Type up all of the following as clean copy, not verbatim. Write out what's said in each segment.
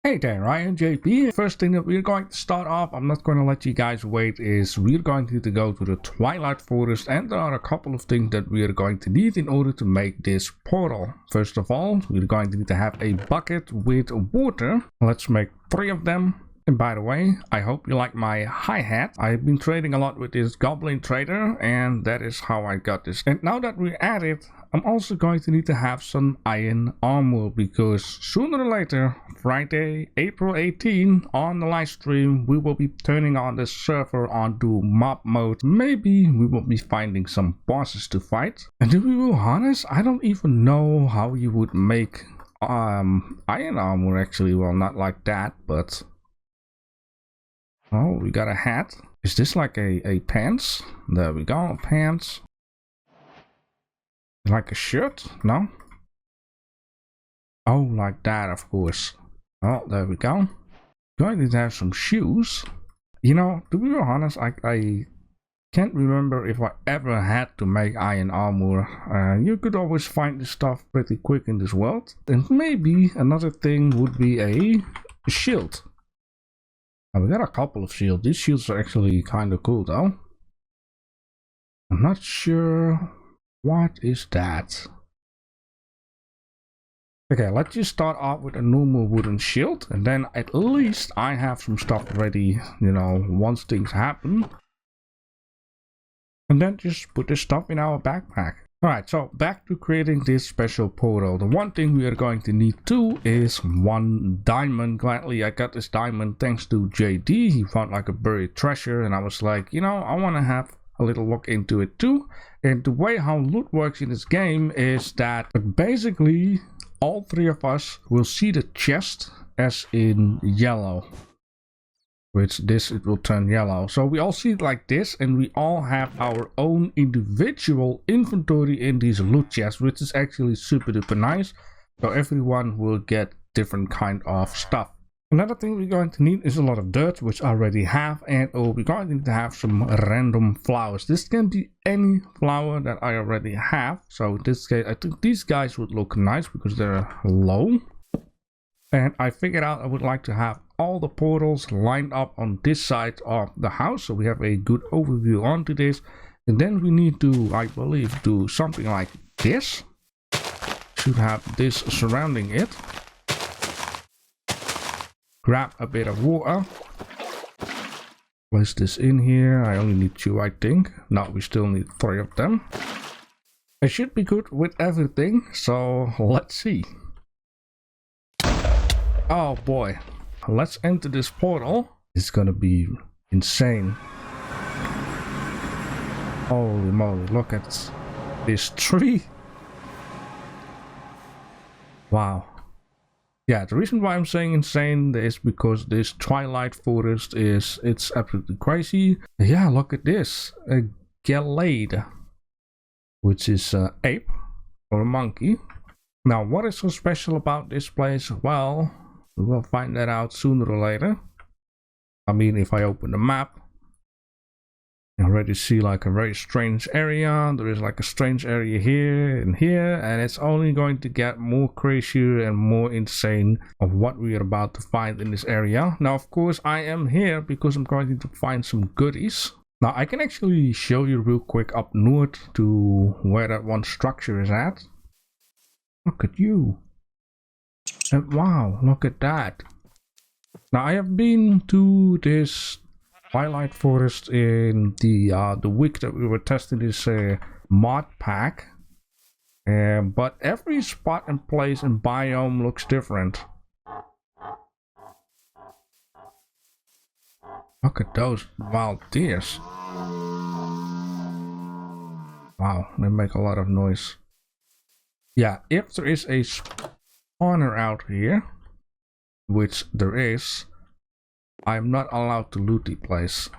Hey there, Ryan JP. First thing that we're going to start off, I'm not going to let you guys wait, is we're going to go to the Twilight forest, and there are a couple of things that we are going to need in order to make this portal. First of all, we're going to need to have a bucket with water. Let's make 3 of them. And by the way, I hope you like my hi-hat. I've been trading a lot with this goblin trader, and that is how I got this. And now that we're at it, I'm also going to need to have some iron armor, because sooner or later, Friday, April 18, on the live stream, we will be turning on the server onto mob mode. Maybe we will be finding some bosses to fight. And to be honest, I don't even know how you would make iron armor actually. Well, not like that, but... Oh, we got a hat. Is this like a pants? There we go, pants. Like a shirt? No? Oh, like that, of course. Oh, there we go. Going to have some shoes. You know, to be honest, I can't remember if I ever had to make iron armor. You could always find this stuff pretty quick in this world. And maybe another thing would be a shield. We got a couple of shields. These shields are actually kind of cool though. I'm not sure what is that. Okay, let's just start off with a normal wooden shield, and then at least I have some stuff ready, you know, once things happen. And then just put this stuff in our backpack. Alright, so back to creating this special portal. The one thing we are going to need too is 1 diamond. Gladly I got this diamond thanks to JD. He found like a buried treasure, and I was like, you know, I want to have a little look into it too. And the way how loot works in this game is that basically all 3 of us will see the chest as in yellow. Which it will turn yellow. So we all see it like this, and we all have our own individual inventory in these loot chests, which is actually super duper nice. So everyone will get different kind of stuff. Another thing we're going to need is a lot of dirt, which I already have, and we're going to need to have some random flowers. This can be any flower that I already have. So in this case, I think these guys would look nice because they're low. And I figured out I would like to have all the portals lined up on this side of the house, so we have a good overview onto this. And then we need to, I believe, do something like this. Should have this surrounding it. Grab a bit of water. Place this in here. I only need 2, I think. No, we still need 3 of them. I should be good with everything, so let's see. Oh boy, let's enter this portal. It's gonna be insane. Holy moly, look at this tree. Wow. Yeah, the reason why I'm saying insane is because this Twilight forest it's absolutely crazy. Yeah, look at this. A Gallade, which is an ape or a monkey. Now, what is so special about this place? Well, we will find that out sooner or later. I mean, if I open the map, you already see like a very strange area. There is like a strange area here and here, and it's only going to get more crazier and more insane of what we are about to find in this area. Now, of course, I am here because I'm going to find some goodies. Now, I can actually show you real quick up north to where that one structure is at. Look at you. And wow, look at that. Now I have been to this Twilight forest in the week that we were testing this mod pack. But every spot and place and biome looks different. Look at those wild deers. Wow, they make a lot of noise. Yeah, if there is a spawner out here, which there is, I'm not allowed to loot the place.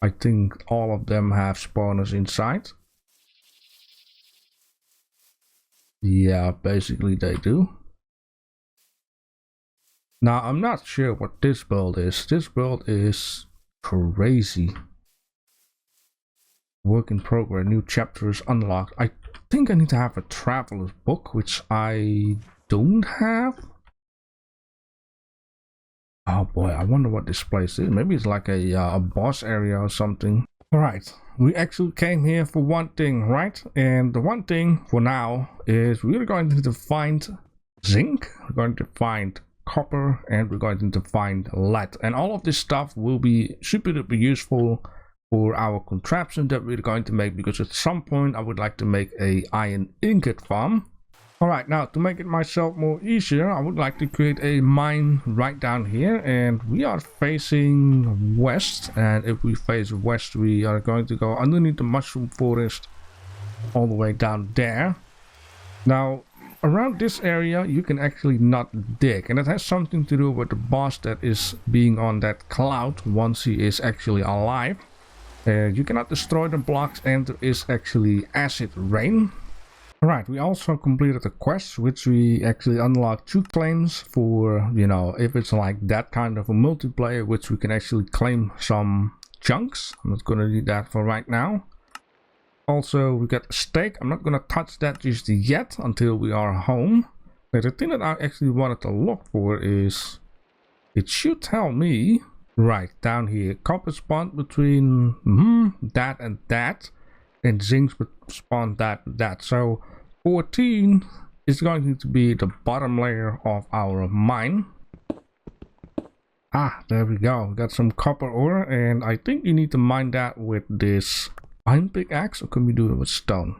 I think all of them have spawners inside. Yeah, basically they do. Now I'm not sure what this build is. This build is crazy. Work in progress, new chapters unlocked. I think I need to have a traveler's book, which I don't have. Oh boy, I wonder what this place is. Maybe it's like a boss area or something. Alright, we actually came here for one thing, right? And the one thing for now is we're going to find zinc, we're going to find copper, and we're going to find lead. And all of this stuff will be super duper useful for our contraption that we're going to make, because at some point I would like to make a iron ingot farm. Alright, now to make it myself more easier, I would like to create a mine right down here, and we are facing west, and if we face west we are going to go underneath the mushroom forest all the way down there. Now around this area you can actually not dig, and it has something to do with the boss that is being on that cloud once he is actually alive. You cannot destroy the blocks, and there is actually acid rain. Alright, we also completed a quest which we actually unlocked 2 claims for, you know, if it's like that kind of a multiplayer, which we can actually claim some chunks. I'm not gonna need that for right now. Also, we got a steak. I'm not gonna touch that just yet until we are home. But the thing that I actually wanted to look for is, it should tell me right down here, copper spawned between that and that, and zinc spawned that. So 14 is going to be the bottom layer of our mine. Ah, there we go. We got some copper ore, and I think you need to mine that with this iron pickaxe, or can we do it with stone?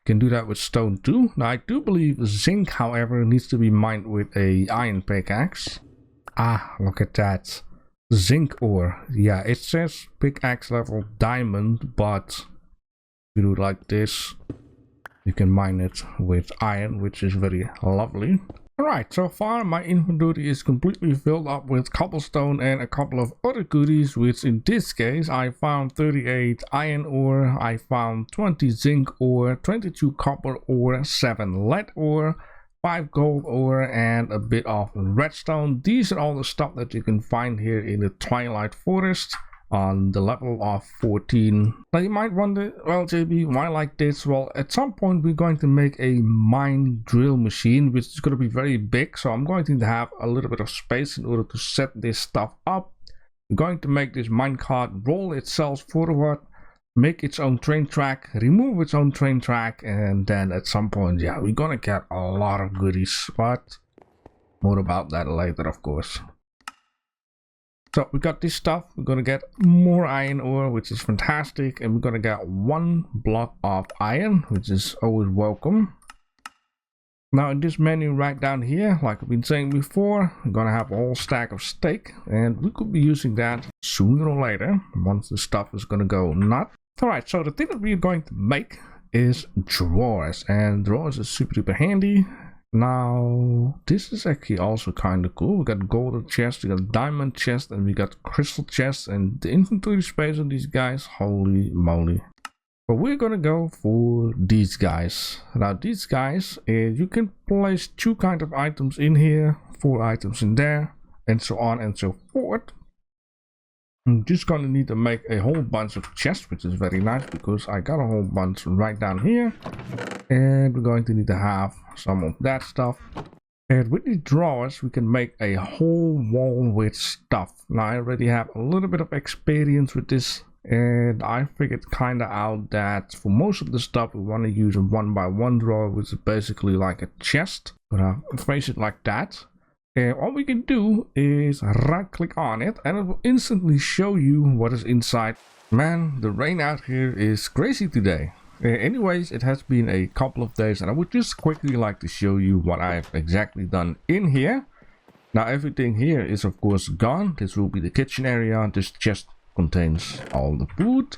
Can do that with stone too. Now I do believe zinc, however, needs to be mined with a iron pickaxe. Ah, look at that. Zinc ore. Yeah, it says pickaxe level diamond, but we do it like this. You can mine it with iron, which is very lovely. Alright, so far my inventory is completely filled up with cobblestone and a couple of other goodies, which in this case I found 38 iron ore, I found 20 zinc ore, 22 copper ore, 7 lead ore, 5 gold ore, and a bit of redstone. These are all the stuff that you can find here in the Twilight Forest on the level of 14. Now you might wonder, well JB, why like this? Well, at some point we're going to make a mine drill machine, which is going to be very big, so I'm going to have a little bit of space in order to set this stuff up. I'm going to make this minecart roll itself forward, make its own train track, remove its own train track, and then at some point, yeah, we're gonna get a lot of goodies, but more about that later, of course. So we got this stuff, we're gonna get more iron ore, which is fantastic, and we're gonna get 1 block of iron, which is always welcome. Now in this menu right down here, like I've been saying before, we're gonna have a whole stack of steak, and we could be using that sooner or later, once the stuff is gonna go nuts. Alright, so the thing that we're going to make is drawers, and drawers is super duper handy. Now this is actually also kind of cool. We got golden chest, we got diamond chest, and we got crystal chest, and the inventory space on these guys, holy moly. But we're gonna go for these guys. Now these guys, you can place 2 kind of items in here, 4 items in there, and so on and so forth. I'm just gonna need to make a whole bunch of chests, which is very nice because I got a whole bunch right down here, and we're going to need to have some of that stuff. And with these drawers we can make a whole wall with stuff. Now I already have a little bit of experience with this, and I figured kind of out that for most of the stuff we want to use a 1x1 drawer, which is basically like a chest. Gonna face it like that. And all we can do is right click on it, and it will instantly show you what is inside. Man, the rain out here is crazy today. Anyways, it has been a couple of days, and I would just quickly like to show you what I've exactly done in here. Now everything here is of course gone. This will be the kitchen area. This chest contains all the food.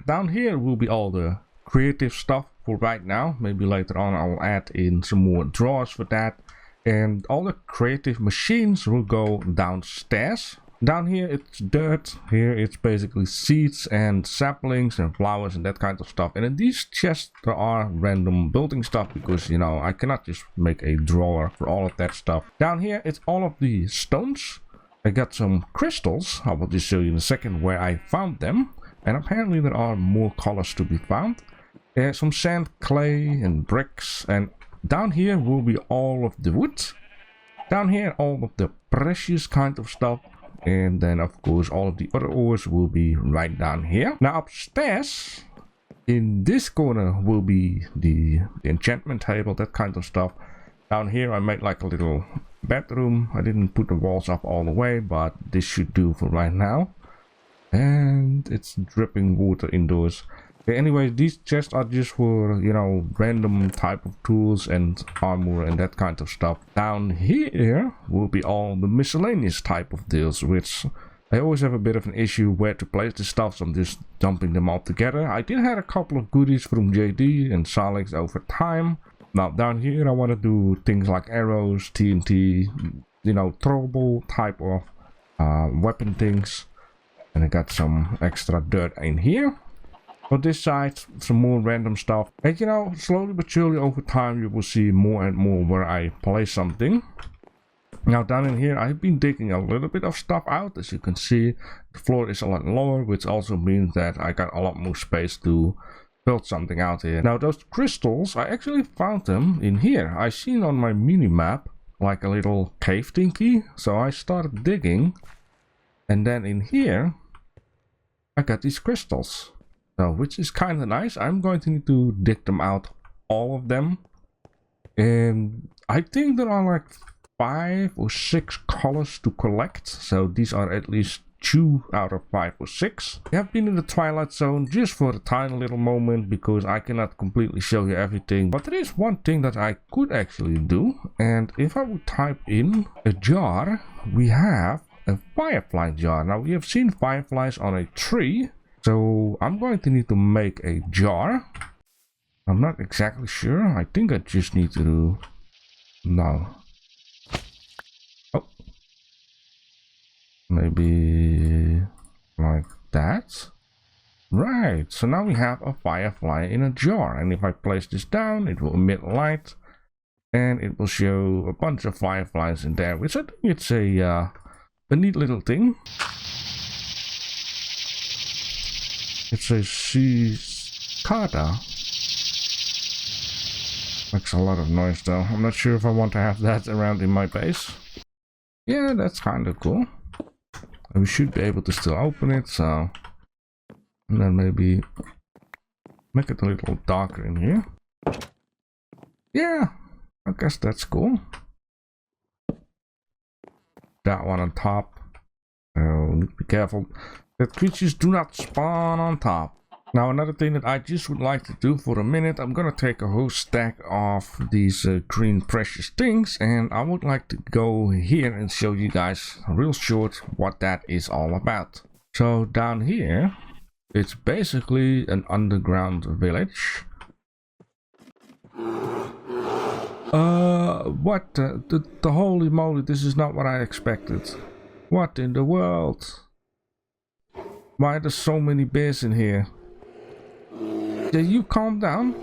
Down here will be all the creative stuff for right now. Maybe later on I'll add in some more drawers for that. And all the creative machines will go downstairs. Down here it's dirt, here it's basically seeds and saplings and flowers and that kind of stuff. And in these chests there are random building stuff, because you know I cannot just make a drawer for all of that stuff. Down here it's all of the stones. I got some crystals, I will just show you in a second where I found them. And apparently there are more colors to be found. Some sand, clay and bricks, and down here will be all of the wood. Down here, all of the precious kind of stuff. And then, of course, all of the other ores will be right down here. Now, upstairs, in this corner, will be the enchantment table, that kind of stuff. Down here, I made like a little bedroom. I didn't put the walls up all the way, but this should do for right now. And it's dripping water indoors. Okay, anyway, these chests are just for, you know, random type of tools and armor and that kind of stuff. Down here will be all the miscellaneous type of deals, which I always have a bit of an issue where to place the stuff, so I'm just dumping them all together. I did have a couple of goodies from JD and Salix over time. Now down here I want to do things like arrows, TNT, you know, throwable type of weapon things. And I got some extra dirt in here. On this side, some more random stuff. And you know, slowly but surely over time you will see more and more where I place something. Now down in here I've been digging a little bit of stuff out. As you can see, the floor is a lot lower, which also means that I got a lot more space to build something out here. Now those crystals, I actually found them in here. I seen on my mini map like a little cave thingy, so I started digging, and then in here I got these crystals. So, which is kind of nice. I'm going to need to dig them out, all of them. And I think there are like 5 or 6 colors to collect. So these are at least 2 out of 5 or 6. I have been in the Twilight Zone just for a tiny little moment because I cannot completely show you everything. But there is one thing that I could actually do. And if I would type in a jar, we have a firefly jar. Now we have seen fireflies on a tree. So I'm going to need to make a jar. I'm not exactly sure. I think I just need to do... No. Oh. Maybe like that. Right. So now we have a firefly in a jar. And if I place this down, it will emit light. And it will show a bunch of fireflies in there. Which I think it's a neat little thing. It's a cicada. Makes a lot of noise though. I'm not sure if I want to have that around in my base. Yeah, that's kind of cool. And we should be able to still open it, so... And then maybe make it a little darker in here. Yeah, I guess that's cool. That one on top. Oh, be careful that creatures do not spawn on top. Now another thing that I just would like to do for a minute, I'm gonna take a whole stack of these green precious things, and I would like to go here and show you guys real short what that is all about. So down here, it's basically an underground village. What the holy moly, this is not what I expected. What in the world? Why are there so many bears in here? Yeah, you calm down.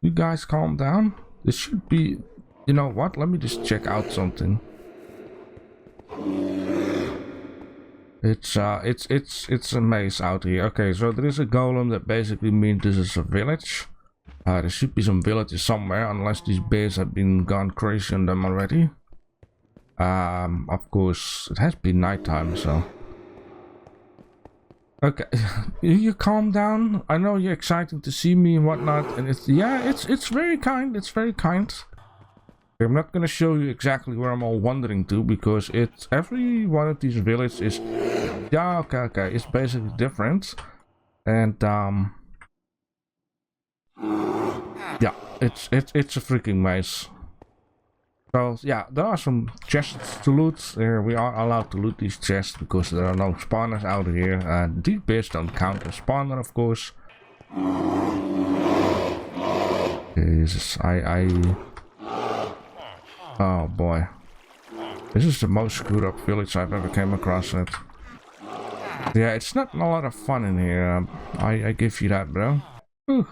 You guys calm down. This should be... You know what? Let me just check out something. It's a maze out here. Okay, so there is a golem that basically means this is a village. There should be some villages somewhere, unless these bears have been gone crazy on them already. Of course, it has been nighttime, so... Okay, you calm down. I know you're excited to see me and whatnot, and it's... Yeah, it's very kind, it's very kind. I'm not gonna show you exactly where I'm all wandering to, because it's... Every one of these villages is... Yeah, okay, it's basically different. And, yeah, it's a freaking maze. So yeah, there are some chests to loot. We are allowed to loot these chests because there are no spawners out here. These bears don't count as spawner, of course. Jesus, oh boy, this is the most screwed up village I've ever came across. It. Yeah, it's not a lot of fun in here. I give you that, bro.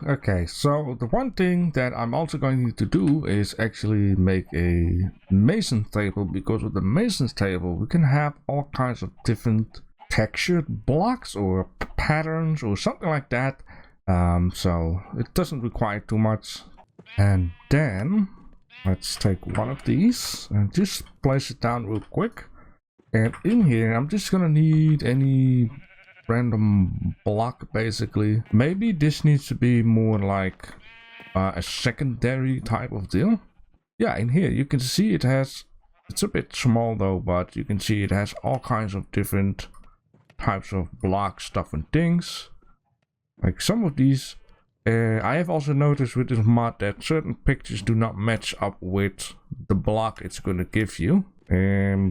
Okay, so the one thing that I'm also going to do is actually make a mason table, because with the mason's table we can have all kinds of different textured blocks or patterns or something like that. So it doesn't require too much. And then Let's take one of these and just place it down real quick. And in here, I'm just gonna need any random block, basically. Maybe this needs to be more like a secondary type of deal. Yeah, in here you can see it has, it's a bit small though, but you can see it has all kinds of different types of block stuff and things. Like some of these, I have also noticed with this mod that certain pictures do not match up with the block it's going to give you.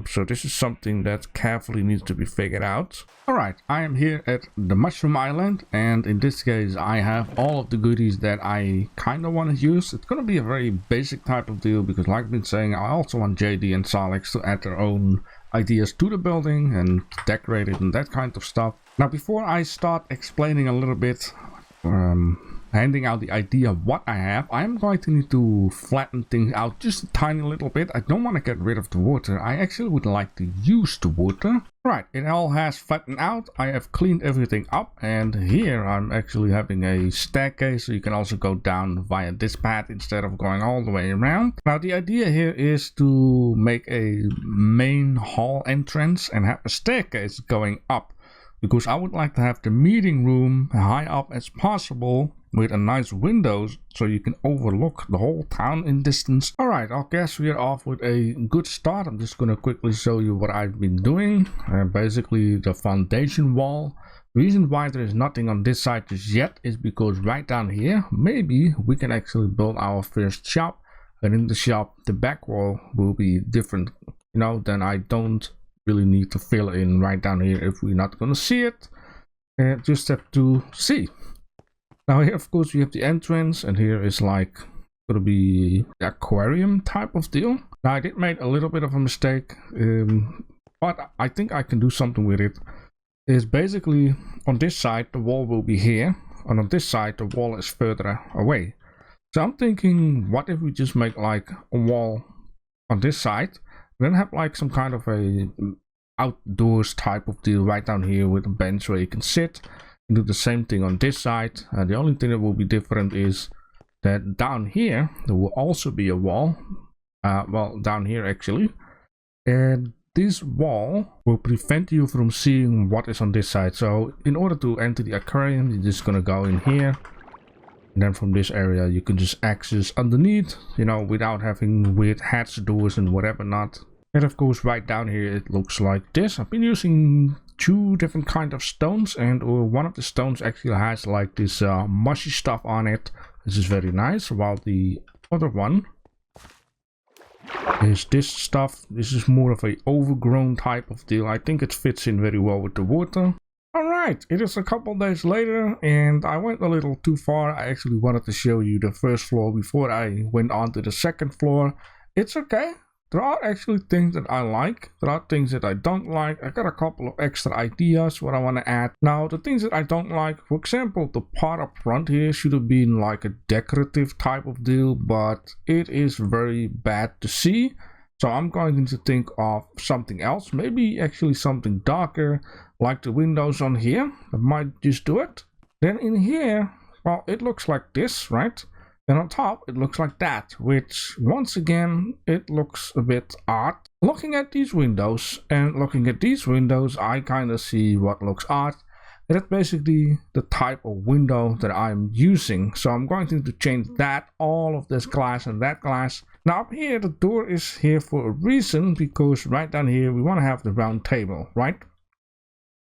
So this is something that carefully needs to be figured out. Alright, I am here at the Mushroom Island, and in this case I have all of the goodies that I kind of want to use. It's going to be a very basic type of deal because, like I've been saying, I also want JD and Solix to add their own ideas to the building and decorate it and that kind of stuff. Now before I start explaining a little bit, handing out the idea of what I have, I'm going to need to flatten things out just a tiny little bit. I don't want to get rid of the water. I actually would like to use the water. Right, it all has flattened out. I have cleaned everything up, and here I'm actually having a staircase, so you can also go down via this path instead of going all the way around. Now the idea here is to make a main hall entrance and have a staircase going up, because I would like to have the meeting room high up as possible with a nice windows so you can overlook the whole town in distance. Alright, I guess we are off with a good start. I'm just gonna quickly show you what I've been doing. Basically the foundation wall. The reason why there is nothing on this side just yet is because right down here, maybe we can actually build our first shop. And in the shop, the back wall will be different. You know, then I don't really need to fill in right down here if we're not gonna see it. Just have to see. Now here of course we have the entrance, and here is like gonna be the aquarium type of deal. Now I did make a little bit of a mistake, but I think I can do something with it. Is basically on this side the wall will be here, and on this side the wall is further away. So I'm thinking, what if we just make like a wall on this side, then have like some kind of a outdoors type of deal right down here with a bench where you can sit, and do the same thing on this side. The only thing that will be different is that down here there will also be a wall, well down here actually, and this wall will prevent you from seeing what is on this side. So in order to enter the aquarium, you're just gonna go in here, and then from this area you can just access underneath, you know, without having weird hatch doors and whatever not. And of course right down here it looks like this. I've been using two different kind of stones, and one of the stones actually has like this mushy stuff on it. This is very nice, while the other one is this stuff. This is more of a overgrown type of deal. I think it fits in very well with the water. Alright, it is a couple days later, and I went a little too far. I actually wanted to show you the first floor before I went on to the second floor. It's okay. There are actually things that I like. There are things that I don't like. I got a couple of extra ideas what I want to add. Now, the things that I don't like, for example, the part up front here should have been like a decorative type of deal, but it is very bad to see. So I'm going to think of something else, maybe actually something darker, like the windows on here. I might just do it. Then in here, well, it looks like this, right? And on top, it looks like that, which once again, it looks a bit odd. Looking at these windows and looking at these windows, I kind of see what looks odd. And that's basically the type of window that I'm using. So I'm going to change that, all of this glass and that glass. Now up here, the door is here for a reason, because right down here, we want to have the round table, right?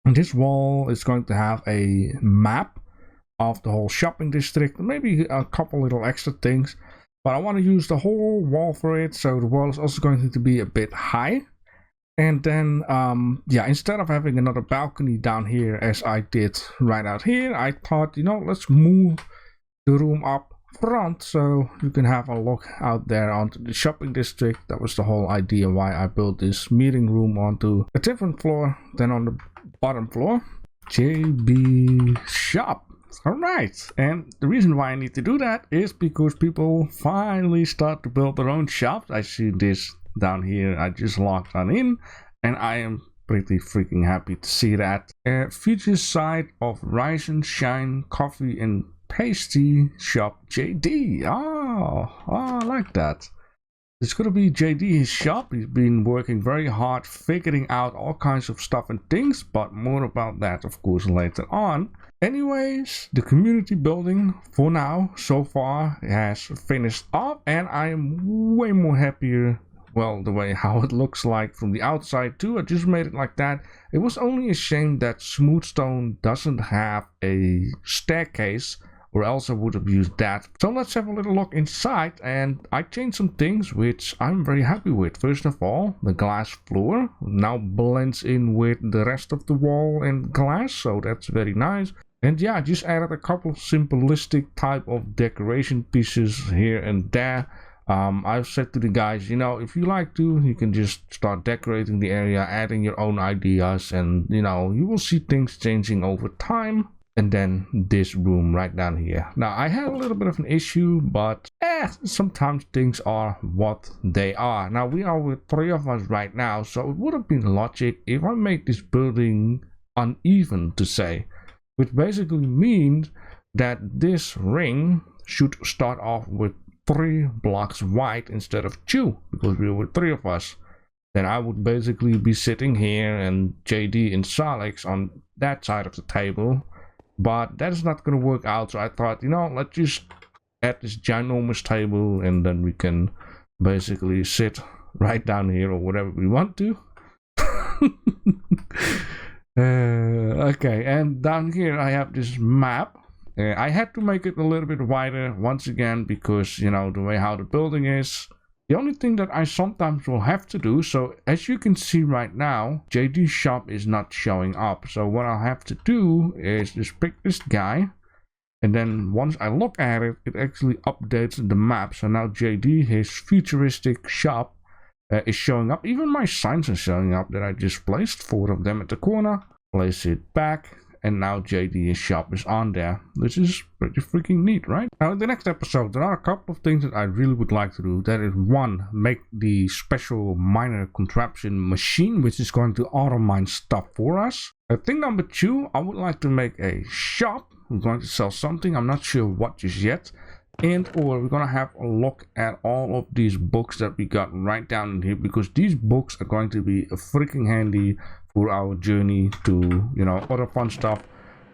And this wall is going to have a map of the whole shopping district, maybe a couple little extra things, but I want to use the whole wall for it, so the wall is also going to be a bit high. And then yeah, instead of having another balcony down here as I did right out here, I thought, you know, let's move the room up front so you can have a look out there onto the shopping district. That was the whole idea why I built this meeting room onto a different floor than on the bottom floor. JB shop. Alright, and the reason why I need to do that is because people finally start to build their own shops. I see this down here. I just logged on in, and I am pretty freaking happy to see that. Future side of Ryzen Shine Coffee and Pastry Shop JD. Oh, I like that. It's gonna be JD, his shop. He's been working very hard figuring out all kinds of stuff and things, but more about that of course later on. Anyways, the community building for now so far has finished up, and I am way more happier, well, the way how it looks like from the outside too. I just made it like that. It was only a shame that Smoothstone doesn't have a staircase, or else I would have used that. So let's have a little look inside, and I changed some things which I'm very happy with. First of all, the glass floor now blends in with the rest of the wall and glass, so that's very nice. And yeah, I just added a couple of simplistic type of decoration pieces here and there. I've said to the guys, you know, if you like to, you can just start decorating the area, adding your own ideas, and you know, you will see things changing over time. And then this room right down here. Now I had a little bit of an issue, but sometimes things are what they are. Now we are with 3 of us right now, so it would have been logic if I make this building uneven to say, which basically means that this ring should start off with 3 blocks wide instead of 2, because we were 3 of us. Then I would basically be sitting here and JD and Salix on that side of the table. But that is not going to work out, so I thought, you know, let's just add this ginormous table, and then we can basically sit right down here or whatever we want to. Okay, and down here I have this map. I had to make it a little bit wider once again because, you know, the way how the building is. The only thing that I sometimes will have to do, so as you can see right now, JD's shop is not showing up. So what I'll have to do is just pick this guy, and then once I look at it, it actually updates the map. So now JD, his futuristic shop, is showing up. Even my signs are showing up that I just placed, 4 of them at the corner. Place it back. And now JD's shop is on there, which is pretty freaking neat, right? Now in the next episode, there are a couple of things that I really would like to do. That is, 1, make the special miner contraption machine, which is going to auto mine stuff for us. Thing number 2, I would like to make a shop. We're going to sell something, I'm not sure what just yet. And or we're gonna have a look at all of these books that we got right down in here, because these books are going to be freaking handy for our journey to, you know, other fun stuff.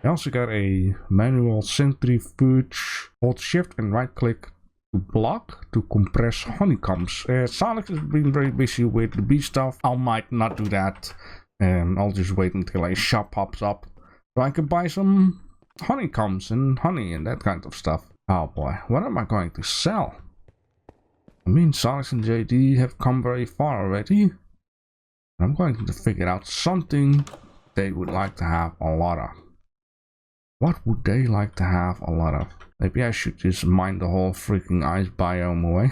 I also got a manual centrifuge. Hold shift and right click to block to compress honeycombs. Salix has been very busy with the bee stuff. I might not do that, and I'll just wait until a shop pops up so I can buy some honeycombs and honey and that kind of stuff. Oh boy, what am I going to sell? I mean, Salix and JD have come very far already. I'm going to figure out something they would like to have a lot of. What would they like to have a lot of? Maybe I should just mine the whole freaking ice biome away.